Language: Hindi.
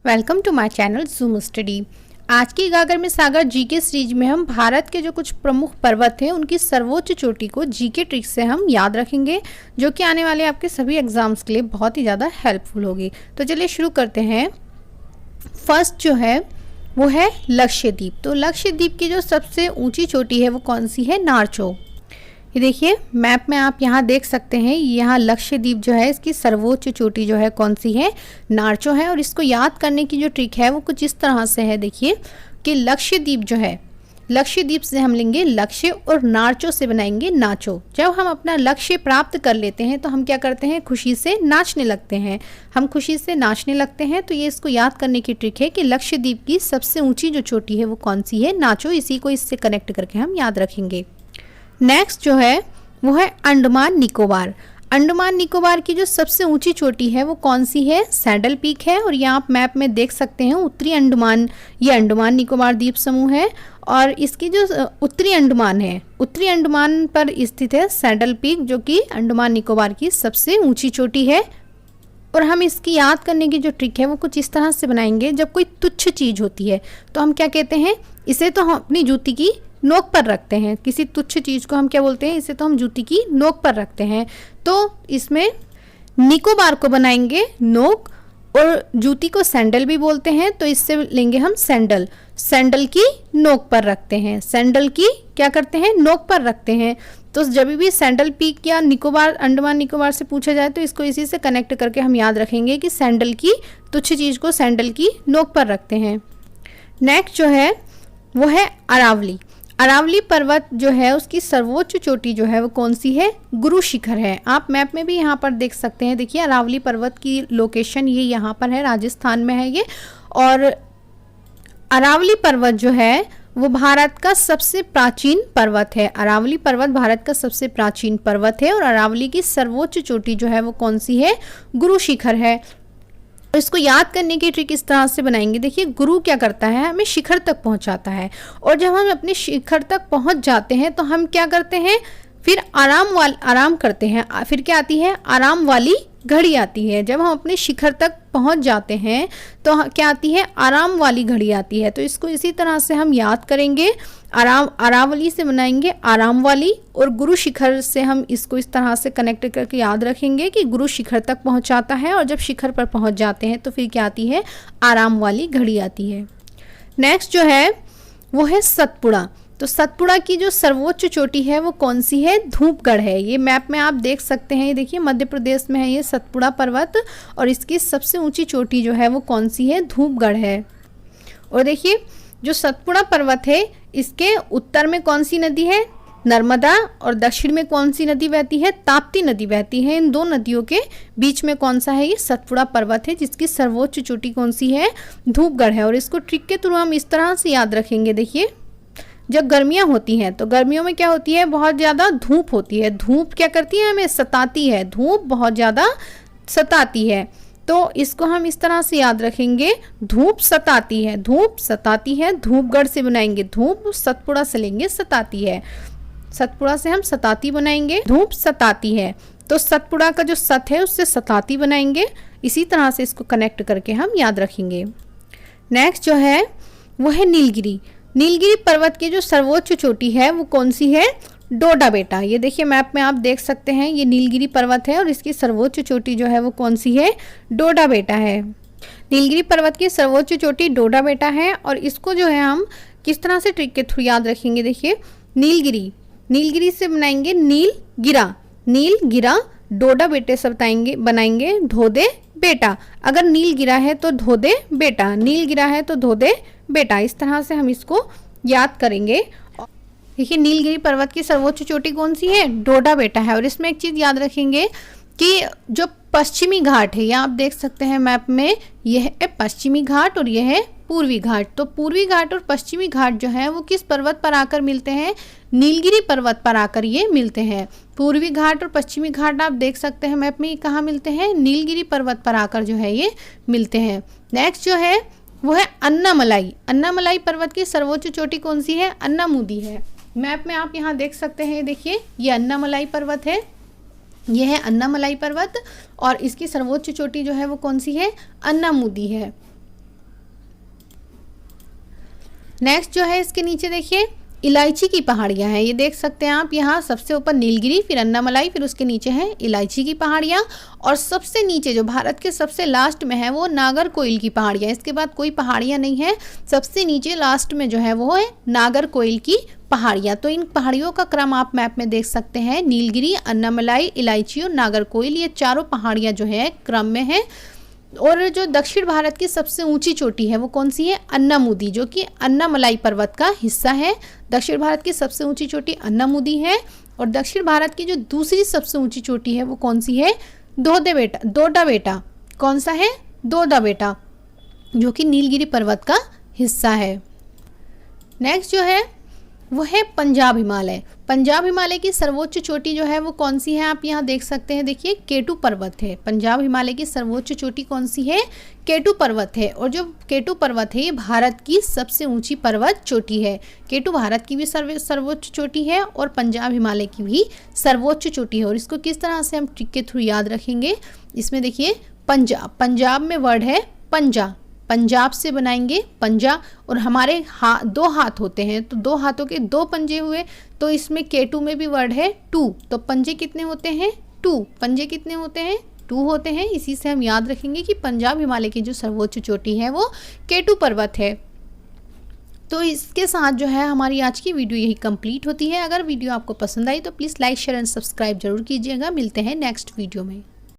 Welcome to my channel Zoom Study. आज की गागर में सागर जीके सीरीज में हम भारत के जो कुछ प्रमुख पर्वत हैं उनकी सर्वोच्च चोटी को जीके ट्रिक से हम याद रखेंगे, जो कि आने वाले आपके सभी एग्जाम्स के लिए बहुत ही ज़्यादा हेल्पफुल होगी। तो चलिए शुरू करते हैं। फर्स्ट जो है वो है लक्षद्वीप। तो लक्षद्वीप की जो सबसे ऊंची चोटी है वो कौन सी है? नारचो। ये देखिए मैप में आप यहाँ देख सकते हैं, यहाँ लक्षद्वीप जो है इसकी सर्वोच्च चोटी जो है कौन सी है? नारचो है। और इसको याद करने की जो ट्रिक है वो कुछ इस तरह से है। देखिए कि लक्षद्वीप जो है, लक्षद्वीप से हम लेंगे लक्ष्य और नारचो से बनाएंगे नाचो। जब हम अपना लक्ष्य प्राप्त कर लेते हैं तो हम क्या करते हैं? खुशी से नाचने लगते हैं। हम खुशी से नाचने लगते हैं। तो ये इसको याद करने की ट्रिक है कि लक्षद्वीप की सबसे ऊंची जो चोटी है वो कौन सी है? नाचो। इसी को इससे कनेक्ट करके हम याद रखेंगे। नेक्स्ट जो है वो है अंडमान निकोबार। अंडमान निकोबार की जो सबसे ऊंची चोटी है वो कौन सी है? सैडल पीक है। और यहाँ आप मैप में देख सकते हैं उत्तरी अंडमान, ये अंडमान निकोबार द्वीप समूह है और इसकी जो उत्तरी अंडमान है, उत्तरी अंडमान पर स्थित है सैडल पीक, जो कि अंडमान निकोबार की सबसे ऊंची चोटी है। और हम इसकी याद करने की जो ट्रिक है वो कुछ इस तरह से बनाएंगे। जब कोई तुच्छ चीज़ होती है तो हम क्या कहते हैं? इसे तो हम अपनी जूती की नोक पर रखते हैं। किसी तुच्छ चीज़ को हम क्या बोलते हैं? इसे तो हम जूती की नोक पर रखते हैं। तो इसमें निकोबार को बनाएंगे नोक और जूती को सैंडल भी बोलते हैं। तो इससे लेंगे हम सैंडल, सैंडल की नोक पर रखते हैं। सैंडल की क्या करते हैं? नोक पर रखते हैं। तो जब भी सैंडल पीक या निकोबार, अंडमान निकोबार से पूछा जाए तो इसको इसी से कनेक्ट करके हम याद रखेंगे कि सैंडल की तुच्छ चीज़ को सैंडल की नोक पर रखते हैं। नेक्स्ट जो है वो है अरावली। अरावली पर्वत जो है उसकी सर्वोच्च चोटी जो है वो कौन सी है? गुरु शिखर है। आप मैप में भी यहाँ पर देख सकते हैं। देखिए अरावली पर्वत की लोकेशन ये यहाँ पर है, राजस्थान में है ये। और अरावली पर्वत जो है वो भारत का सबसे प्राचीन पर्वत है। अरावली पर्वत भारत का सबसे प्राचीन पर्वत है। और अरावली की सर्वोच्च चोटी जो है वो कौन सी है? गुरु शिखर है। इसको याद करने की ट्रिक इस तरह से बनाएंगे। देखिए गुरु क्या करता है? हमें शिखर तक पहुंचाता है। और जब हम अपने शिखर तक पहुंच जाते हैं तो हम क्या करते हैं? फिर आराम करते हैं। फिर क्या आती है? आराम वाली घड़ी आती है। जब हम अपने शिखर तक पहुंच जाते हैं तो क्या आती है? आराम वाली घड़ी आती है। तो इसको इसी तरह से हम याद करेंगे। अरावली से बनाएंगे आराम वाली, और गुरु शिखर से हम इसको इस तरह से कनेक्ट करके याद रखेंगे कि गुरु शिखर तक पहुंचाता है। और जब शिखर पर पहुंच जाते हैं तो फिर क्या आती है? आराम वाली घड़ी आती है। नेक्स्ट जो है वो है सतपुड़ा। तो सतपुड़ा की जो सर्वोच्च चोटी है वो कौन सी है? धूपगढ़ है। ये मैप में आप देख सकते हैं। ये देखिए मध्य प्रदेश में है ये सतपुड़ा पर्वत। और इसकी सबसे ऊंची चोटी जो है वो कौन सी है? धूपगढ़ है। और देखिए जो सतपुड़ा पर्वत है इसके उत्तर में कौन सी नदी है? नर्मदा। और दक्षिण में कौन सी नदी बहती है? ताप्ती नदी बहती है। इन दो नदियों के बीच में कौन सा है? ये सतपुड़ा पर्वत है, जिसकी सर्वोच्च चोटी कौन सी है? धूपगढ़ है। और इसको ट्रिक के थ्रू हम इस तरह से याद रखेंगे। देखिए जब गर्मियाँ होती हैं तो गर्मियों में क्या होती है? बहुत ज़्यादा धूप होती है। धूप क्या करती है? हमें सताती है। धूप बहुत ज़्यादा सताती है। तो इसको हम इस तरह से याद रखेंगे, धूप सताती है, धूप सताती है। धूपगढ़ से बनाएंगे धूप, सतपुड़ा से लेंगे सताती है। सतपुड़ा से हम सताती बनाएंगे, धूप सताती है। तो सतपुड़ा का जो सत है उससे सताती बनाएंगे। इसी तरह से इसको कनेक्ट करके हम याद रखेंगे। नेक्स्ट जो है वो है नीलगिरी। नीलगिरी पर्वत की जो सर्वोच्च चोटी है वो कौन सी है? डोडा बेटा। ये देखिए मैप में आप देख सकते हैं ये नीलगिरी पर्वत है और इसकी सर्वोच्च चोटी जो है वो कौन सी है? डोडा बेटा है। नीलगिरी पर्वत की सर्वोच्च चोटी डोडा बेटा है। और इसको जो है हम किस तरह से ट्रिक के थ्रू याद रखेंगे? देखिए नीलगिरी, नीलगिरी से बनाएंगे नील गिरा, नील गिरा। डोडा बेटे से बनाएंगे धोदे बेटा। अगर नील गिरा है तो धोदे बेटा, नील गिरा है तो धोदे बेटा। इस तरह से हम इसको याद करेंगे। देखिए नीलगिरी पर्वत की सर्वोच्च चोटी कौन सी है? डोडा बेटा है। और इसमें एक चीज़ याद रखेंगे कि जो पश्चिमी घाट है, यहाँ आप देख सकते हैं मैप में, यह है पश्चिमी घाट और यह है पूर्वी घाट। तो पूर्वी घाट और पश्चिमी घाट जो है वो किस पर्वत पर आकर मिलते हैं? नीलगिरी पर्वत पर आकर ये मिलते हैं। पूर्वी घाट और पश्चिमी घाट आप देख सकते हैं मैप में, ये कहाँ मिलते हैं? नीलगिरी पर्वत पर आकर जो है ये मिलते हैं। नेक्स्ट जो है वो है अन्नामलाई। अन्नामलाई पर्वत की सर्वोच्च चोटी कौन सी है? अन्नामुदी है। मैप में आप यहाँ देख सकते हैं, देखिए ये अन्नामलाई पर्वत है, ये है अन्नामलाई पर्वत और इसकी सर्वोच्च चोटी जो है वो कौन सी है? अन्नामुदी है। नेक्स्ट जो है इसके नीचे देखिए इलायची की पहाड़ियाँ हैं, ये देख सकते हैं आप। यहाँ सबसे ऊपर नीलगिरी, फिर अन्नामलाई, फिर उसके नीचे है इलायची की पहाड़ियाँ, और सबसे नीचे जो भारत के सबसे लास्ट में है वो नागरकोइल की पहाड़ियाँ। इसके बाद कोई पहाड़ियाँ नहीं है, सबसे नीचे लास्ट में जो है वो है नागरकोइल की पहाड़ियाँ। तो इन पहाड़ियों का क्रम आप मैप में देख सकते हैं, नीलगिरी, अन्नामलाई, इलायची और नागरकोइल, ये चारों पहाड़ियाँ जो है क्रम में है। और जो दक्षिण भारत की सबसे ऊंची चोटी है वो कौन सी है? अन्नामुदी, जो कि अन्नामलाई पर्वत का हिस्सा है। दक्षिण भारत की सबसे ऊंची चोटी अन्नामुदी है। और दक्षिण भारत की जो दूसरी सबसे ऊंची चोटी है वो कौन सी है? दोडा बेटा। कौन सा है? दोडा बेटा, जो कि नीलगिरी पर्वत का हिस्सा है। नेक्स्ट जो है वो है पंजाब हिमालय। पंजाब हिमालय की सर्वोच्च चोटी जो है वो कौन सी है? आप यहाँ देख सकते हैं, देखिए केटू पर्वत है। पंजाब हिमालय की सर्वोच्च चोटी कौन सी है? केटू पर्वत है। और जो केटू पर्वत है ये भारत की सबसे ऊंची पर्वत चोटी है। केटू भारत की भी सर्वोच्च चोटी है और पंजाब हिमालय की भी सर्वोच्च चोटी है। और इसको किस तरह से हम ट्रिक के थ्रू याद रखेंगे? इसमें देखिए पंजाब में वर्ड है पंजा, पंजाब से बनाएंगे पंजा, और हमारे दो हाथ होते हैं तो दो हाथों के दो पंजे हुए। तो इसमें केटू में भी वर्ड है टू, तो पंजे कितने होते हैं? टू। पंजे कितने होते हैं? टू होते हैं। इसी से हम याद रखेंगे कि पंजाब हिमालय की जो सर्वोच्च चोटी है वो केटू पर्वत है। तो इसके साथ जो है हमारी आज की वीडियो यही कंप्लीट होती है। अगर वीडियो आपको पसंद आई तो please like, share and subscribe जरूर कीजिएगा। मिलते हैं नेक्स्ट वीडियो में।